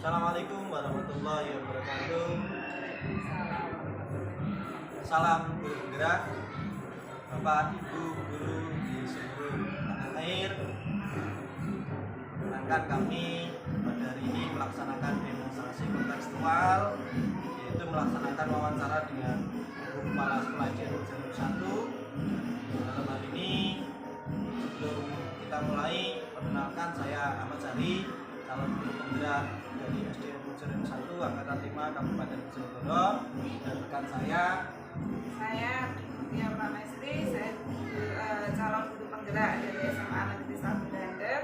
Assalamualaikum warahmatullahi wabarakatuh. Salam guru penggerak, Bapak Ibu guru di seluruh tanah air. Perkenalkan, kami pada hari ini melaksanakan demonstrasi kontekstual, yaitu melaksanakan wawancara dengan kepala sekolah Jarum 1. Dalam hal ini, sebelum kita mulai, perkenalkan, saya Ahmad Sari, calon guru penggerak dari SD Jarum 1 Angkatan 5 Kabupaten Bojonegoro, dan rekan saya Dia Pramestri, saya calon guru penggerak dari SMA Negeri 1 Dander,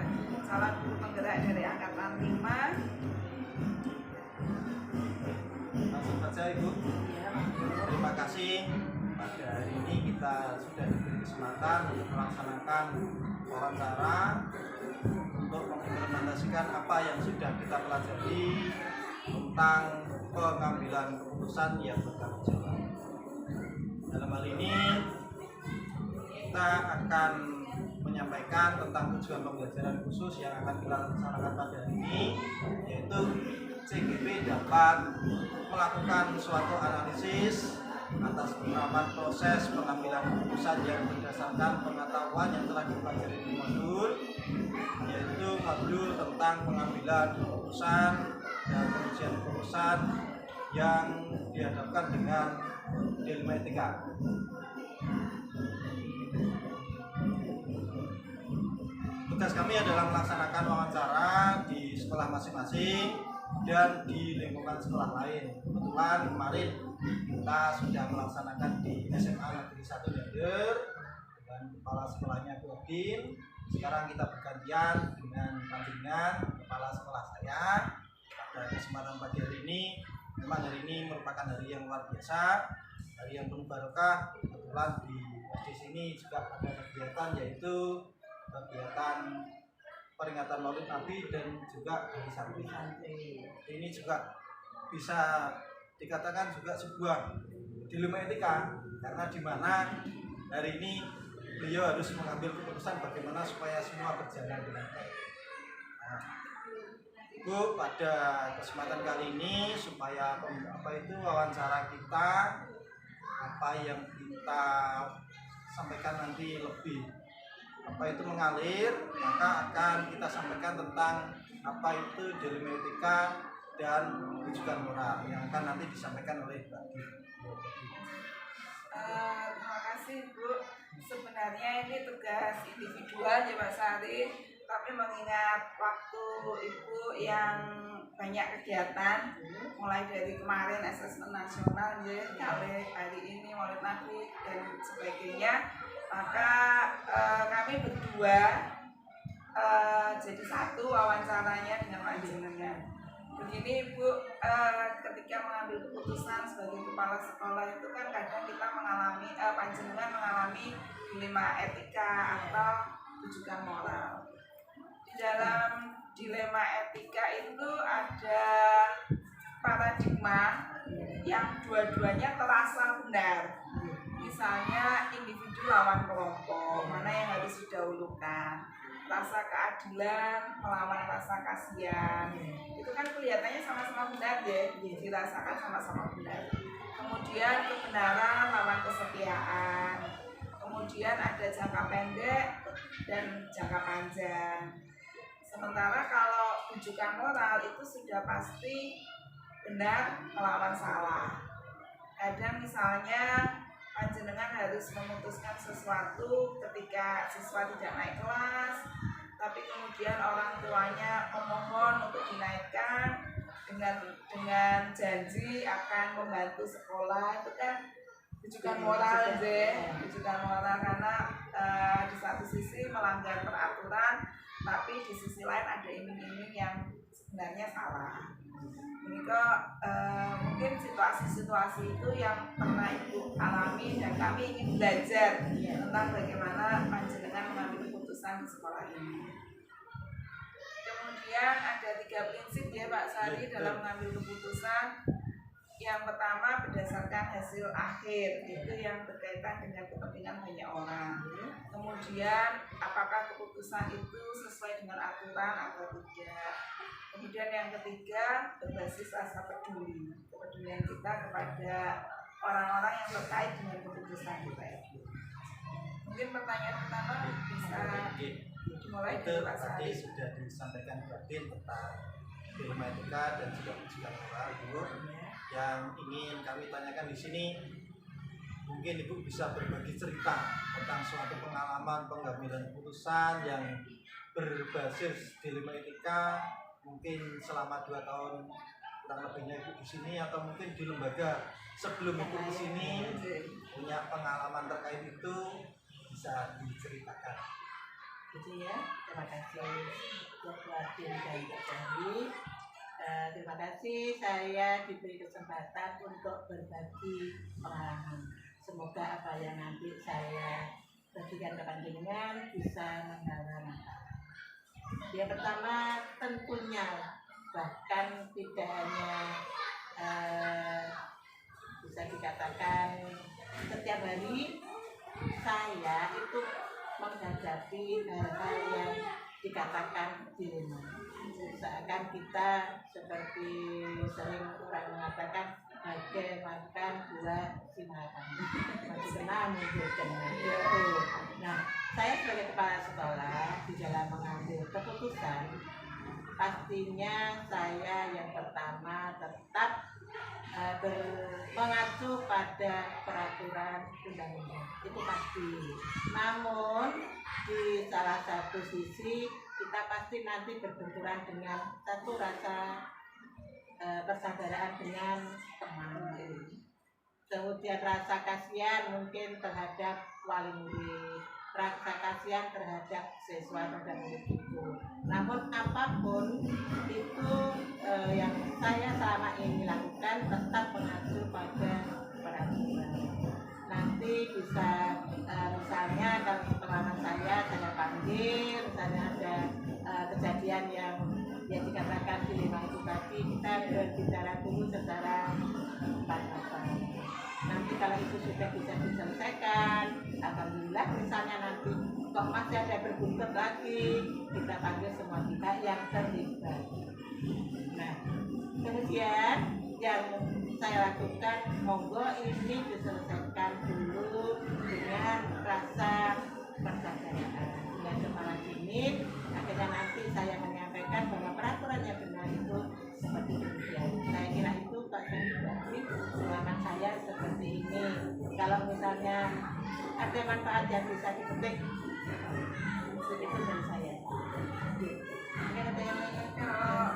calon guru penggerak dari Angkatan 5. Langsung saja Ibu. Terima kasih. Pada hari ini kita sudah diberi kesempatan untuk melaksanakan wawancara untuk mengimplementasikan apa yang sudah kita pelajari tentang pengambilan keputusan yang bertanggung jawab. Dalam hal ini kita akan menyampaikan tentang tujuan pembelajaran khusus yang akan kita laksanakan pada hari ini, yaitu CGP dapat melakukan suatu analisis atas penerapan proses pengambilan keputusan yang berdasarkan pengetahuan yang telah dipelajari di modul, yaitu modul tentang pengambilan keputusan dan pengujian keputusan yang dihadapkan dengan dilema etika. Tugas kami adalah melaksanakan wawancara di sekolah masing-masing dan di lingkungan sekolah lain. Kebetulan kemarin kita sudah melaksanakan di SMA Negeri 1 Dander dengan kepala sekolahnya Bu Odin. Sekarang kita bergantian dengan panjenengan kepala sekolah saya. Pada kesempatan pagi hari ini, memang hari ini merupakan hari yang luar biasa, hari yang penuh barokah. Kebetulan di SD sini juga ada kegiatan, yaitu kegiatan peringatan Maulid Nabi dan juga hari santri. Ini juga bisa dikatakan juga sebuah dilema etika, karena di mana hari ini beliau harus mengambil keputusan bagaimana supaya semua berjalan dengan baik. Bu, pada kesempatan kali ini supaya wawancara kita, apa yang kita sampaikan nanti lebih mengalir, maka akan kita sampaikan tentang apa itu dilema etika dan rujukan moral yang akan nanti disampaikan oleh Mbak Di. Terima kasih Bu. Sebenarnya ini tugas individual ya Pak Sari, tapi mengingat waktu Ibu yang banyak kegiatan, mulai dari kemarin asesmen nasional ya, sampai hari ini Maulid Nabi dan sebagainya, maka kami berdua jadi satu wawancaranya dengan panjenengan. Begini Bu, ketika mengambil keputusan sebagai kepala sekolah itu kan kadang kita mengalami, panjenengan mengalami dilema etika atau rujukan moral. Di dalam dilema etika itu ada paradigma yang dua-duanya terasa benar. Misalnya individu lawan kelompok, mana yang harus didahulukan, rasa keadilan melawan rasa kasihan, itu kan kelihatannya sama-sama benar ya, dirasakan sama-sama benar. Kemudian kebenaran lawan kesetiaan, kemudian ada jangka pendek dan jangka panjang. Sementara kalau rujukan moral itu sudah pasti benar melawan salah. Kadang misalnya panjenengan harus memutuskan sesuatu ketika siswa tidak naik kelas, tapi kemudian orang tuanya memohon untuk dinaikkan dengan janji akan membantu sekolah. Itu kan rujukan moral deh, rujukan moral karena di satu sisi melanggar peraturan, tapi di sisi lain ada iming-iming yang sebenarnya salah. Ini kok mungkin situasi-situasi itu yang pernah Ibu alami dan kami ingin belajar tentang bagaimana panjenengan mengambil keputusan di sekolah ini. Kemudian ada 3 prinsip ya Pak Sari dalam mengambil keputusan. Yang pertama berdasarkan hasil akhir, itu yang berkaitan dengan kepentingan banyak orang. Kemudian apakah keputusan itu sesuai dengan aturan atau tidak. Kemudian yang ketiga berbasis rasa peduli, kepedulian kita kepada orang-orang yang terkait dengan keputusan kita itu. Mungkin pertanyaan pertama bisa dimulai itu dari Pak tadi Sari. sudah disampaikan Batin tentang dilema etika dan juga ujian moral dulu. Yang ingin kami tanyakan di sini, mungkin Ibu bisa berbagi cerita tentang suatu pengalaman pengambilan keputusan yang berbasis dilema etika, mungkin selama 2 tahun kurang lebihnya Ibu di sini, atau mungkin di lembaga sebelum Ibu di sini punya pengalaman terkait itu, bisa diceritakan. Gitu ya, terima kasih Dr. Wadin dan Dr. Cahli. Terima kasih saya diberi kesempatan untuk berbagi pengalaman. Semoga apa yang nanti saya bagikan ke panjenengan bisa membawa manfaat. Yang pertama tentunya, bahkan tidak hanya bisa dikatakan setiap hari saya itu menghadapi hal-hal yang dikatakan dilema. Seakan kita seperti sering orang mengatakan bagai makan buah simakan, masih kena muncul kena. Nah, saya sebagai kepala sekolah di dalam mengambil keputusan, pastinya saya yang pertama tetap mengacu pada peraturan undang-undang, itu pasti. Namun di salah satu sisi kita pasti nanti berbenturan dengan satu rasa persaudaraan dengan teman, kemudian rasa kasihan mungkin terhadap wali murid, rasa kasihan terhadap siswa dan murid itu. Namun apapun itu yang saya selama ini lakukan tetap mengacu pada peraturan. Nanti bisa misalnya kalau pengalaman saya panggil, misalnya ada kejadian yang dikatakan dilema itu tadi, kita berbicara dulu secara empat-empat. Nanti kalau itu sudah bisa diselesaikan, alhamdulillah. Misalnya nanti kok masih ada berbuntut lagi, kita panggil semua pihak yang terlibat. Nah, kemudian yang saya lakukan, monggo ini diselesaikan dulu dengan rasa persaudaraan dengan kepala unit. Akhirnya nanti saya menyampaikan bahwa peraturan yang benar itu seperti demikian. Saya kira itu Pak Sandi, pengalaman saya seperti ini. Kalau misalnya ada manfaat yang bisa dipetik, itu dari saya. Mungkin ada yang lain? Kalau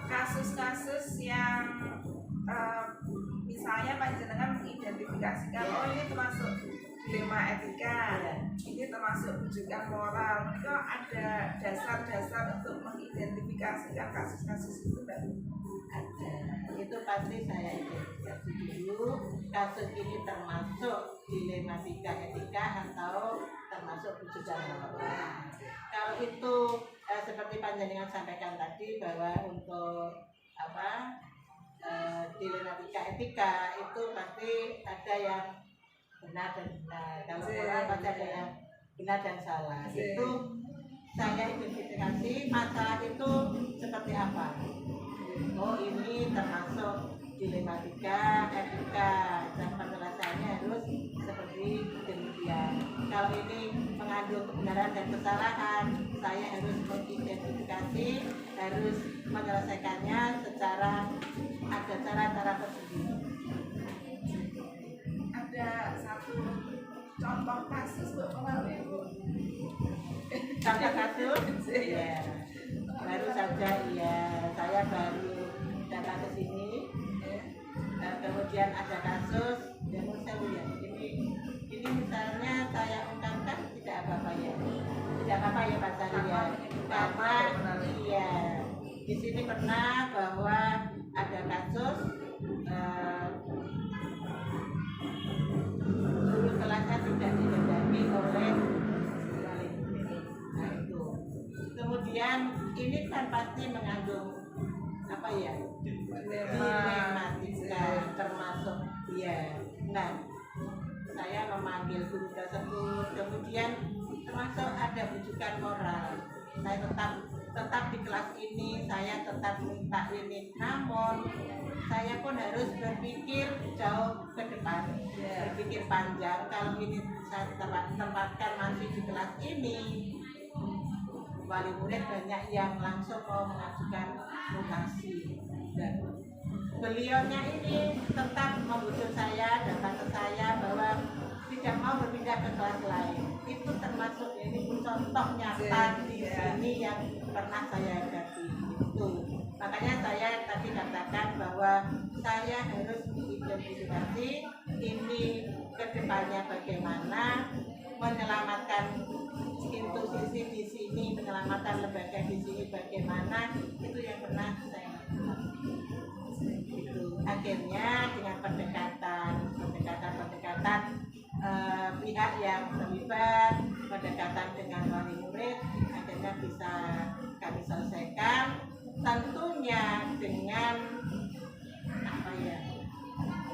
kasus-kasus yang misalnya panjenengan mengidentifikasikan, oh ini termasuk dilema etika, ini termasuk rujukan moral, itu ada dasar-dasar untuk mengidentifikasikan kasus-kasus itu kan? Ada, itu pasti saya identifikasi dulu kasus ini termasuk dilematika etika atau termasuk rujukan moral. Kalau itu seperti panjenengan sampaikan tadi bahwa untuk dilematika etika itu pasti ada yang benar dan benar. Kalau moral pasti ada yang benar dan salah. Itu saya identifikasi masalah itu seperti apa. Oh, ini termasuk dilematika etika dan penjelasannya harus seperti demikian. Kalau ini mengandung kebenaran dan kesalahan, saya harus mengidentifikasi, harus menyelesaikannya secara ada cara-cara tersendiri. Ada satu contoh kasus mengalami Contoh kasus, ya, baru saja saya baru datang ke sini, kemudian ada kasus yang saya lihat ini misalnya saya ungkapkan tidak apa-apa ya Pak Sari ya, karena iya di sini pernah bahwa ada kasus guru kelasnya tidak didampingi oleh wali murid. Nah itu. Kemudian ini kan pasti mengandung dilematika Iya. Nah, saya memanggil guru tersebut, kemudian termasuk ada bujukan moral. Saya tetap di kelas ini, saya tetap minta ini, namun saya pun harus berpikir jauh ke depan, berpikir panjang. Kalau ini saya tempatkan masih di kelas ini, wali murid banyak yang langsung mau mengajukan mutasi, dan beliaunya ini tetap membujuk saya, datang ke saya bahwa tidak mau berpindah ke kelas lain. Itu termasuk ini contoh nyata di sini yang pernah saya hadapi. Itu makanya saya tadi katakan bahwa saya harus mengidentifikasi ini kedepannya bagaimana menyelamatkan institusi di sini, menyelamatkan lembaga di sini bagaimana, itu yang pernah saya lakukan. Akhirnya dengan pendekatan pihak yang terlibat, pendekatan dengan wali murid, akhirnya bisa kami selesaikan, tentunya dengan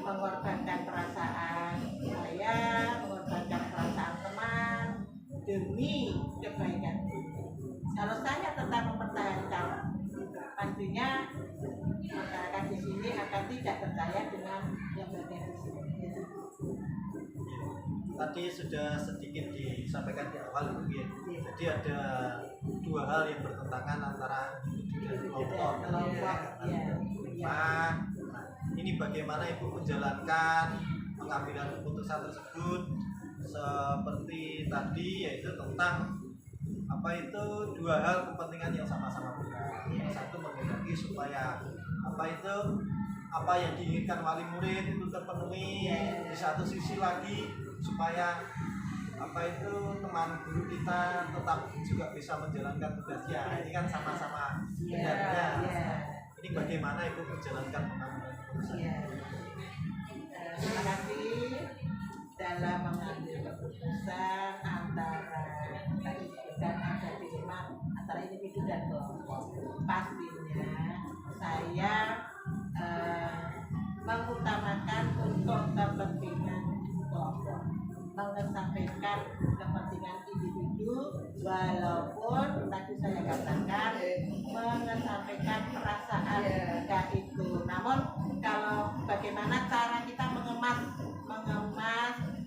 mengorbankan perasaan saya, mengorbankan perasaan teman demi kebaikan. Kalau saya tetap mempertahankan, pastinya masyarakat di sini akan tidak percaya dengan lembaga di sini. Tadi sudah sedikit disampaikan di awal gitu ya. Jadi ada dua hal yang bertentangan antara kelompok dan nah, ini bagaimana Ibu menjalankan pengambilan keputusan tersebut seperti tadi, yaitu tentang apa itu dua hal kepentingan yang sama-sama benar. Yang satu menghendaki supaya apa yang diinginkan wali murid itu terpenuhi, di satu sisi lagi supaya teman guru kita tetap juga bisa menjalankan tugasnya. Ini kan sama-sama benarnya. Ini bagaimana Ibu menjalankan pengambilan keputusan? Terima kasih. Dalam mengambil keputusan antara tadi disebutkan ada dilema antara individu dan kelompok, pastinya saya mengutamakan untuk kepentingan kelompok, mengesampingkan kepentingan individu, walaupun tadi saya katakan mengesampingkan perasaan itu. Namun kalau bagaimana cara kita mengemas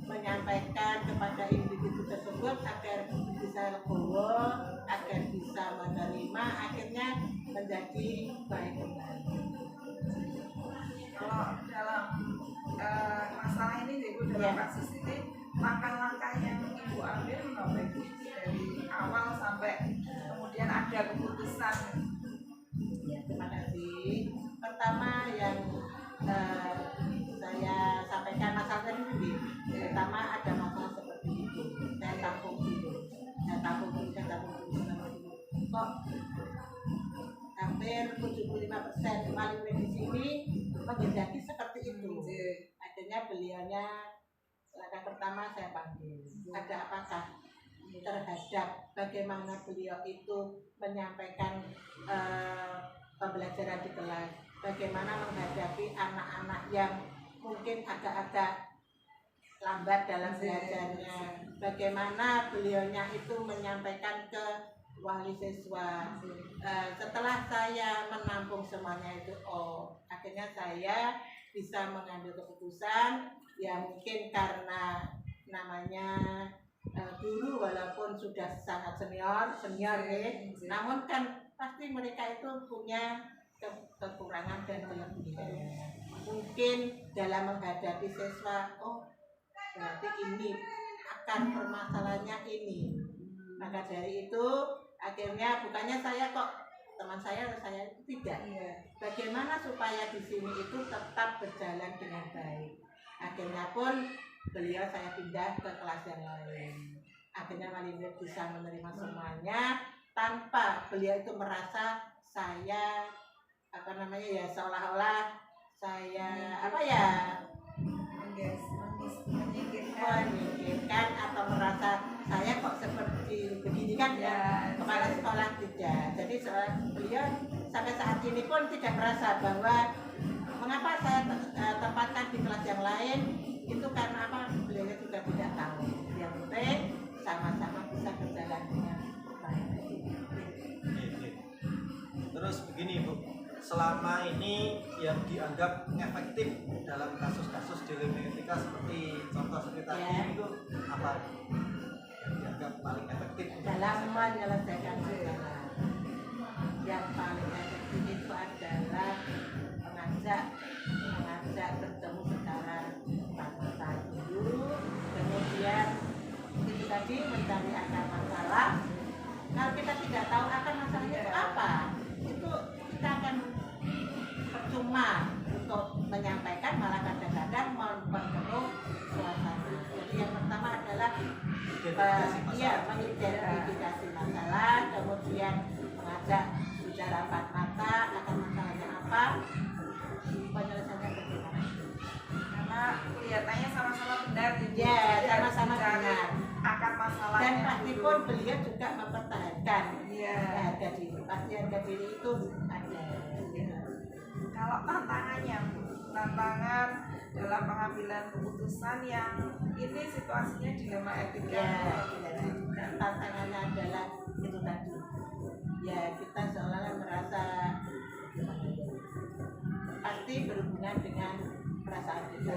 menyampaikan kepada individu tersebut agar bisa legowo, agar bisa menerima, akhirnya menjadi baik kembali. Kalau dalam masalah ini Ibu, dalam kasus ini langkah-langkah yang Ibu ambil memperbaiki dari awal sampai kemudian ada keputusan. Terima kasih. Pertama yang saya sampaikan masalah tadi, pertama ada masalah seperti itu. Saya tampung dulu. Kok hampir 75% wali murid di sini menghendaki seperti itu. Akhirnya beliaunya langkah pertama saya panggil. Ada apakah terhadap bagaimana beliau itu menyampaikan pembelajaran di kelas, bagaimana menghadapi anak-anak yang mungkin agak-agak lambat dalam belajarnya, bagaimana beliaunya itu menyampaikan ke wali siswa. Setelah saya menampung semuanya itu, akhirnya saya bisa mengambil keputusan. Ya mungkin karena namanya guru walaupun sudah sangat senior namun kan pasti mereka itu punya kekurangan dan kelebihan. Mungkin dalam menghadapi siswa, berarti ini akan permasalahannya ini. Maka dari itu akhirnya bukannya saya kok teman saya tidak. Bagaimana supaya di sini itu tetap berjalan dengan baik. Akhirnya pun beliau saya pindah ke kelas yang lain. Akhirnya wali murid bisa menerima semuanya tanpa beliau itu merasa saya seolah-olah saya menyingkirkan atau merasa saya kok seperti begini kan kepala sekolah tidak. Jadi beliau sampai saat ini pun tidak merasa bahwa mengapa saya tempatkan di kelas yang lain itu karena apa, beliau juga tidak tahu. Yang penting sama-sama bisa berjalan dengan baik. Terus begini Bu, selama ini yang dianggap efektif dalam kasus-kasus dilema etika seperti contoh seperti tadi itu apa yang dianggap paling efektif dalam menyelesaikan masalah? Yang paling efektif itu adalah mengajak bertemu secara tatap dulu, kemudian itu tadi mencari akar masalah. Kalau kita tidak tahu akar masalahnya itu apa, itu kita akan percuma untuk menyampaikan, malah kadang-kadang memperkeruh suasana. Jadi yang pertama adalah mengidentifikasi masalah, kemudian mengajak bicara empat mata, akar masalahnya apa, penyelesaiannya bagaimana. Karena kelihatannya sama-sama benar gitu. Ya, sama-sama Mencari benar. akar masalahnya. Dan pasti pun beliau juga mempertahankan harga diri. Pasti harga diri itu ada. Kalau tantangannya, tantangan dalam pengambilan keputusan yang ini situasinya dilema etika. Dan tantangannya adalah itu tadi. Ya, kita seolah-olah merasa pasti berhubungan dengan perasaan kita,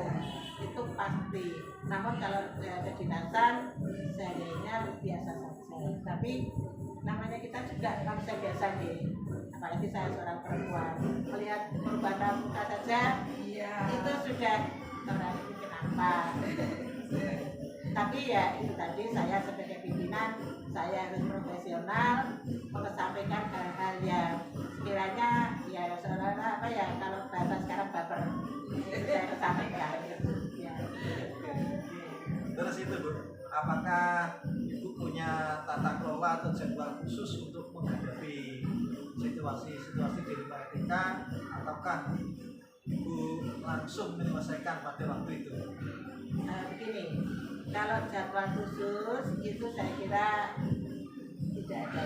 itu pasti. Namun kalau kedinasan seandainya biasa saja. Tapi namanya kita juga manusia biasa nih. Apalagi saya seorang perempuan, melihat perubahan muka saja, itu sudah orang ini kenapa. Tapi ya itu tadi, saya sebagai pimpinan saya harus profesional mengesampingkan hal-hal yang sekiranya ya seolah-olah apa ya, kalau bahasa sekarang baper, saya kesampingkan. Ya. Terus itu Bu, apakah Ibu punya tata kelola atau jadwal khusus untuk menghadapi situasi dilema etika, ataukah Ibu langsung menyelesaikan pada waktu itu? Begini, kalau jadwal khusus itu saya kira tidak ada.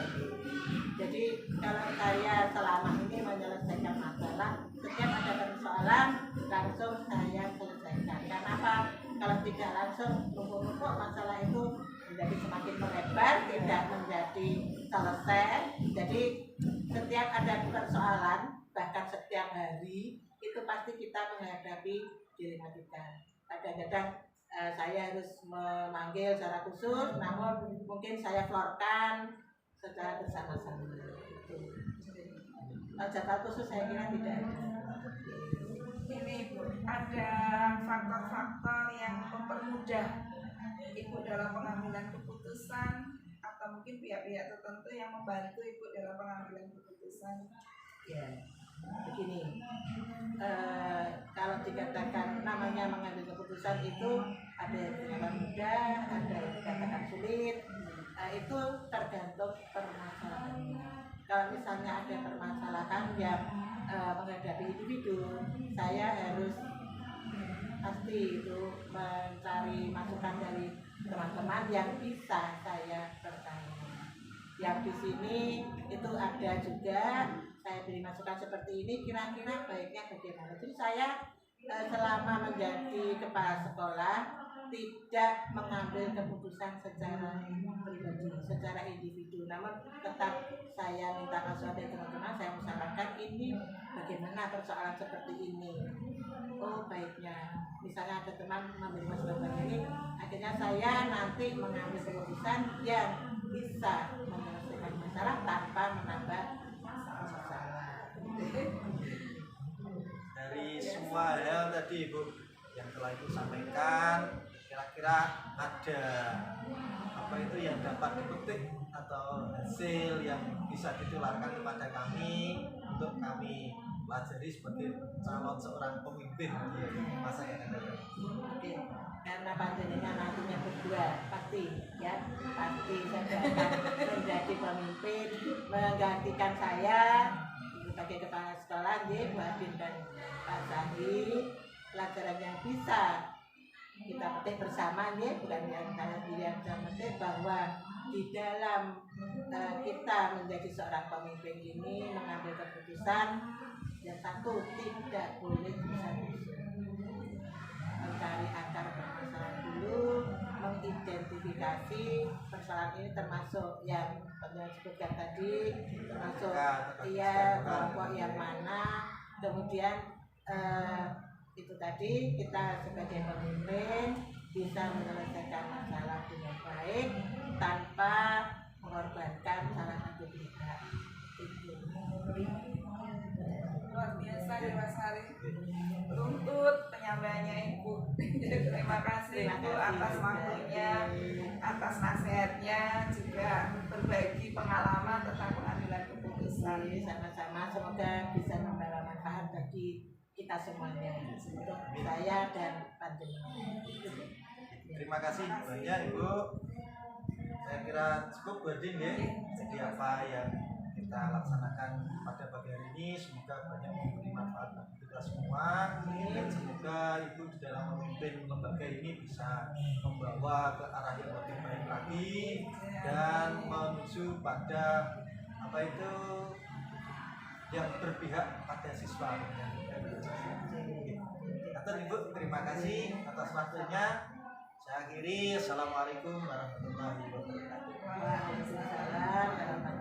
Jadi kalau saya selama ini menyelesaikan masalah, setiap ada persoalan langsung saya selesaikan. Karena apa? Kalau tidak langsung numpuk-numpuk, masalah itu menjadi semakin melebar, tidak menjadi selesai. Jadi setiap ada persoalan, bahkan setiap hari, itu pasti kita menghadapi dilematika. Kadang-kadang saya harus memanggil secara khusus, namun mungkin saya florkan secara bersama-sama. Jadwal khusus saya kira tidak ada. Ini Bu, ada faktor-faktor yang mempermudah Ibu dalam pengambilan keputusan, atau mungkin pihak-pihak tertentu yang membantu Ibu dalam pengambilan keputusan. Ya, begini, kalau dikatakan namanya mengambil keputusan itu ada yang dikatakan mudah, ada yang dikatakan sulit. Itu tergantung permasalahannya. Kalau misalnya ada permasalahan yang menghadapi individu, saya harus pasti itu mencari masukan dari teman-teman yang bisa saya percaya. Yang di sini itu ada juga, saya beri masukan seperti ini, kira-kira baiknya bagaimana. Jadi saya selama menjadi kepala sekolah tidak mengambil keputusan secara pribadi, secara individu, namun tetap saya minta masukan dari teman-teman, saya musyawarahkan ini bagaimana persoalan seperti ini. Oh baiknya, misalnya ada teman mengambil masukan ini, akhirnya saya nanti mengambil keputusan yang bisa menyelesaikan masalah tanpa menambah masalah. Dari semua hal tadi Ibu yang telah Ibu sampaikan, kira-kira ada apa itu yang dapat dipetik atau hasil yang bisa ditularkan kepada kami untuk kami pelajari sebagai calon seorang pemimpin di masa yang akan datang? Oke, karena panjenengan nantinya berdua pasti saya akan menjadi pemimpin menggantikan saya sebagai kepala sekolah, Bu Adin dan Pak Sandi. Pelajaran yang bisa kita petik bersama, bukan yang saya sendiri yang petik, bahwa di dalam kita menjadi seorang pemimpin ini mengambil keputusan, yang satu tidak boleh lagi persoalan ini termasuk yang sebutkan tadi, termasuk kelompok yang mana, kemudian itu tadi kita sebagai pemimpin bisa menyelesaikan masalah dengan baik tanpa mengorbankan salah satu pihak. Luar biasa ya Mas Hari, runtut penyampaiannya Ibu. Terima kasih Ibu atas waktunya, atas nasihatnya, juga berbagi pengalaman tentang pengambilan keputusan. Sama-sama, semoga bisa membawa manfaat bagi kita semuanya, untuk saya dan panjenengan. Terima kasih banyak Ibu. Saya kira cukup berding ya. Jadi apa yang kita laksanakan pada pagi hari ini semoga banyak memberi manfaat bagi kita semua, dan semoga Ibu di dalam memimpin lembaga ini bisa membawa ke arah yang lebih baik lagi dan menuju pada apa itu yang berpihak pada siswa. Atur Ibu, terima kasih atas waktunya. Saya akhiri. Assalamualaikum warahmatullahi wabarakatuh. Waalaikumsalam warahmatullahi wabarakatuh.